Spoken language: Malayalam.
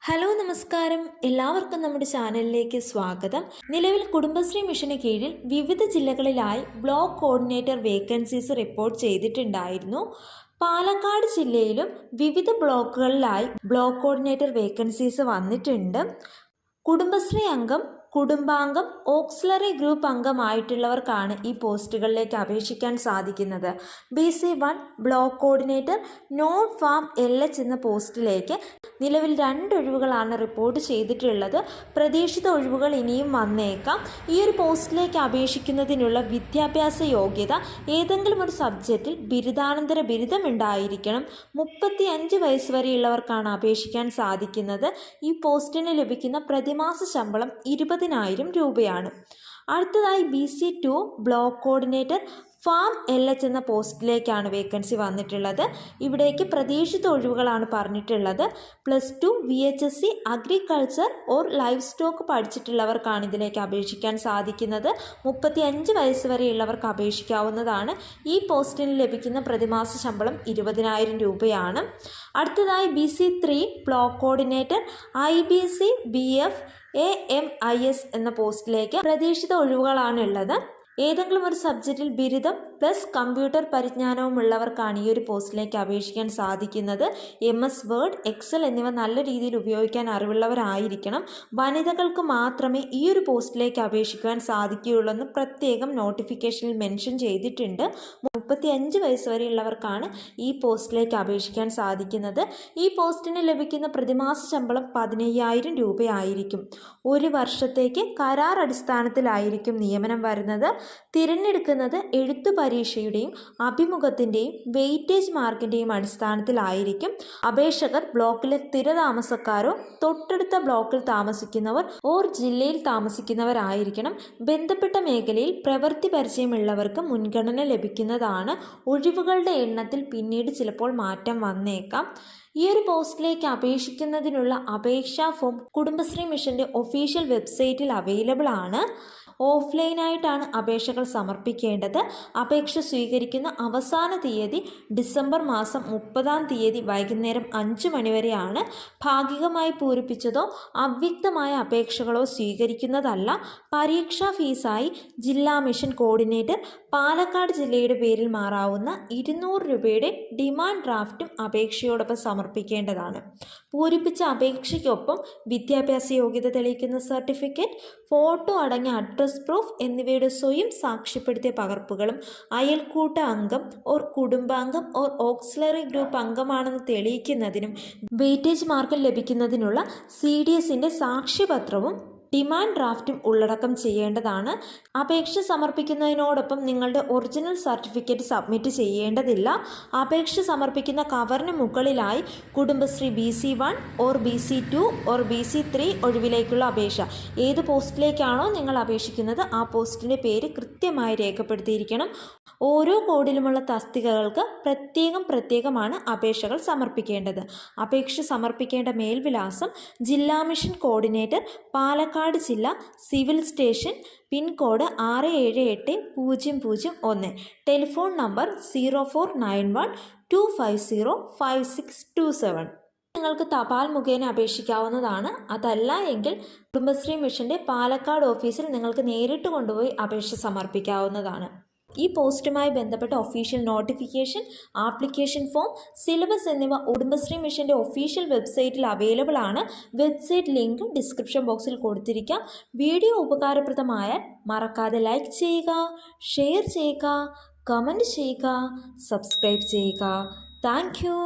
ഹലോ നമസ്കാരം, എല്ലാവർക്കും നമ്മുടെ ചാനലിലേക്ക് സ്വാഗതം. നിലവിൽ കുടുംബശ്രീ മിഷന് കീഴിൽ വിവിധ ജില്ലകളിലായി ബ്ലോക്ക് കോർഡിനേറ്റർ വേക്കൻസീസ് റിപ്പോർട്ട് ചെയ്തിട്ടുണ്ടായിരുന്നു. പാലക്കാട് ജില്ലയിലും വിവിധ ബ്ലോക്കുകളിലായി ബ്ലോക്ക് കോർഡിനേറ്റർ വേക്കൻസീസ് വന്നിട്ടുണ്ട്. കുടുംബശ്രീ അംഗം, കുടുംബാംഗം, ഓക്സിലറി ഗ്രൂപ്പ് അംഗമായിട്ടുള്ളവർക്കാണ് ഈ പോസ്റ്റുകളിലേക്ക് അപേക്ഷിക്കാൻ സാധിക്കുന്നത്. BC1 block coordinator non farm LH എന്ന പോസ്റ്റിലേക്ക് നിലവിൽ 2 ഒഴിവുകളാണ് റിപ്പോർട്ട് ചെയ്തിട്ടുള്ളത്. പ്രതീക്ഷിത ഒഴിവുകൾ ഇനിയും വന്നേക്കാം. ഈ ഒരു പോസ്റ്റിലേക്ക് അപേക്ഷിക്കുന്നതിനുള്ള വിദ്യാഭ്യാസ യോഗ്യത ഏതെങ്കിലും ഒരു സബ്ജക്റ്റിൽ ബിരുദാനന്തര ബിരുദം ഉണ്ടായിരിക്കണം. 35 വയസ്സ് വരെയുള്ളവർക്കാണ് അപേക്ഷിക്കാൻ സാധിക്കുന്നത്. ഈ പോസ്റ്റിന് ലഭിക്കുന്ന പ്രതിമാസ ശമ്പളം 20,000 രൂപയാണ്. അടുത്തതായി BC2 block coordinator farm LH എന്ന പോസ്റ്റിലേക്കാണ് വേക്കൻസി വന്നിട്ടുള്ളത്. ഇവിടേക്ക് പ്രതീക്ഷിത ഒഴിവുകളാണ് പറഞ്ഞിട്ടുള്ളത്. +2 VHSC agriculture or livestock പഠിച്ചിട്ടുള്ളവർക്കാണ് ഇതിലേക്ക് അപേക്ഷിക്കാൻ സാധിക്കുന്നത്. 35 വയസ്സ് വരെയുള്ളവർക്ക് അപേക്ഷിക്കാവുന്നതാണ്. ഈ പോസ്റ്റിന് ലഭിക്കുന്ന പ്രതിമാസ ശമ്പളം 20,000 രൂപയാണ്. അടുത്തതായി BC3 block coordinator IBC BF AMIS എന്ന പോസ്റ്റിലേക്ക് പ്രതീക്ഷിത ഒഴിവുകളാണ് ഉള്ളത്. ഏതെങ്കിലും ഒരു സബ്ജക്റ്റിൽ ബിരുദം പ്ലസ് കമ്പ്യൂട്ടർ പരിജ്ഞാനവും ഉള്ളവർക്കാണ് ഈ ഒരു പോസ്റ്റിലേക്ക് അപേക്ഷിക്കാൻ സാധിക്കുന്നത്. MS വേർഡ്, എക്സൽ എന്നിവ നല്ല രീതിയിൽ ഉപയോഗിക്കാൻ അറിവുള്ളവരായിരിക്കണം. വനിതകൾക്ക് മാത്രമേ ഈ ഒരു പോസ്റ്റിലേക്ക് അപേക്ഷിക്കുവാൻ സാധിക്കുകയുള്ളൂ എന്ന് പ്രത്യേകം നോട്ടിഫിക്കേഷനിൽ മെൻഷൻ ചെയ്തിട്ടുണ്ട്. 35 വയസ്സ് വരെയുള്ളവർക്കാണ് ഈ പോസ്റ്റിലേക്ക് അപേക്ഷിക്കാൻ സാധിക്കുന്നത്. ഈ പോസ്റ്റിന് ലഭിക്കുന്ന പ്രതിമാസ ശമ്പളം 15,000 രൂപയായിരിക്കും. 1 വർഷത്തേക്ക് കരാർ അടിസ്ഥാനത്തിലായിരിക്കും നിയമനം വരുന്നത്. തിരഞ്ഞെടുക്കുന്നത് എഴുത്തു പരീക്ഷയുടെയും അഭിമുഖത്തിൻ്റെയും വെയിറ്റേജ് മാർക്കിൻ്റെയും അടിസ്ഥാനത്തിലായിരിക്കും. അപേക്ഷകർ ബ്ലോക്കിലെ സ്ഥിരതാമസക്കാരോ തൊട്ടടുത്ത ബ്ലോക്കിൽ താമസിക്കുന്നവർ ഓർ ജില്ലയിൽ താമസിക്കുന്നവരായിരിക്കണം. ബന്ധപ്പെട്ട മേഖലയിൽ പ്രവൃത്തി പരിചയമുള്ളവർക്ക് മുൻഗണന ലഭിക്കുന്നതാണ്. ഒഴിവുകളുടെ എണ്ണത്തിൽ പിന്നീട് ചിലപ്പോൾ മാറ്റം വന്നേക്കാം. ഈ ഒരു പോസ്റ്റിലേക്ക് അപേക്ഷിക്കുന്നതിനുള്ള അപേക്ഷാ ഫോം കുടുംബശ്രീ മിഷൻ്റെ ഒഫീഷ്യൽ വെബ്സൈറ്റിൽ അവൈലബിൾ ആണ്. ഓഫ്ലൈനായിട്ടാണ് അപേക്ഷകൾ സമർപ്പിക്കേണ്ടത്. അപേക്ഷ സ്വീകരിക്കുന്ന അവസാന തീയതി ഡിസംബർ മാസം 30 വൈകുന്നേരം 5 മണി വരെയാണ്. ഭാഗികമായി പൂരിപ്പിച്ചതോ അവ്യക്തമായ അപേക്ഷകളോ സ്വീകരിക്കുന്നതല്ല. പരീക്ഷാ ഫീസായി ജില്ലാ മിഷൻ കോർഡിനേറ്റർ പാലക്കാട് ജില്ലയുടെ പേരിൽ മാറാവുന്ന 200 രൂപയുടെ ഡിമാൻഡ് ഡ്രാഫ്റ്റും അപേക്ഷയോടൊപ്പം സമർപ്പിക്കേണ്ടതാണ്. പൂരിപ്പിച്ച അപേക്ഷയ്ക്കൊപ്പം വിദ്യാഭ്യാസ യോഗ്യത തെളിയിക്കുന്ന സർട്ടിഫിക്കറ്റ്, ഫോട്ടോ അടങ്ങിയ അഡ്രസ് പ്രൂഫ് എന്നിവയുടെ സ്വയം സാക്ഷ്യപ്പെടുത്തിയ പകർപ്പുകളും അയൽക്കൂട്ട അംഗം ഓർ കുടുംബാംഗം ഓർ ഓക്സിലറി ഗ്രൂപ്പ് അംഗമാണെന്ന് തെളിയിക്കുന്നതിനും വെയിറ്റേജ് മാർക്ക് ലഭിക്കുന്നതിനുള്ള CDSൻ്റെ സാക്ഷ്യപത്രവും ഡിമാൻഡ് ഡ്രാഫ്റ്റും ഉള്ളടക്കം ചെയ്യേണ്ടതാണ്. അപേക്ഷ സമർപ്പിക്കുന്നതിനോടൊപ്പം നിങ്ങളുടെ ഒറിജിനൽ സർട്ടിഫിക്കറ്റ് സബ്മിറ്റ് ചെയ്യേണ്ടതില്ല. അപേക്ഷ സമർപ്പിക്കുന്ന കവറിന് മുകളിലായി Kudumbashree BC1 or BC2 or BC3 ഒഴിവിലേക്കുള്ള അപേക്ഷ, ഏത് പോസ്റ്റിലേക്കാണോ നിങ്ങൾ അപേക്ഷിക്കുന്നത് ആ പോസ്റ്റിൻ്റെ പേര് കൃത്യമായി രേഖപ്പെടുത്തിയിരിക്കണം. ഓരോ കോഡിലുമുള്ള തസ്തികകൾക്ക് പ്രത്യേകമാണ് അപേക്ഷകൾ സമർപ്പിക്കേണ്ടത്. അപേക്ഷ സമർപ്പിക്കേണ്ട മേൽവിലാസം ജില്ലാ മിഷൻ കോർഡിനേറ്റർ, പാലക്കാട് ജില്ല, civil station, pin code 678001, telephone number 049125055627. നിങ്ങൾക്ക് തപാൽ മുഖേന അപേക്ഷിക്കാവുന്നതാണ്. അതല്ല എങ്കിൽ കുടുംബശ്രീ മിഷൻ്റെ പാലക്കാട് ഓഫീസിൽ നിങ്ങൾക്ക് നേരിട്ട് കൊണ്ടുപോയി അപേക്ഷ സമർപ്പിക്കാവുന്നതാണ്. ഈ പോസ്റ്റുമായി ബന്ധപ്പെട്ട official notification, application form, syllabus എന്നിവ കുടുംബശ്രീ മിഷൻ്റെ ഒഫീഷ്യൽ വെബ്സൈറ്റിൽ അവൈലബിൾ ആണ്. വെബ്സൈറ്റ് ലിങ്ക് ഡിസ്ക്രിപ്ഷൻ ബോക്സിൽ കൊടുത്തിരിക്കാം. വീഡിയോ ഉപകാരപ്രദമായാൽ മറക്കാതെ ലൈക്ക് ചെയ്യുക, ഷെയർ ചെയ്യുക, കമൻറ്റ് ചെയ്യുക, സബ്സ്ക്രൈബ് ചെയ്യുക. Thank you.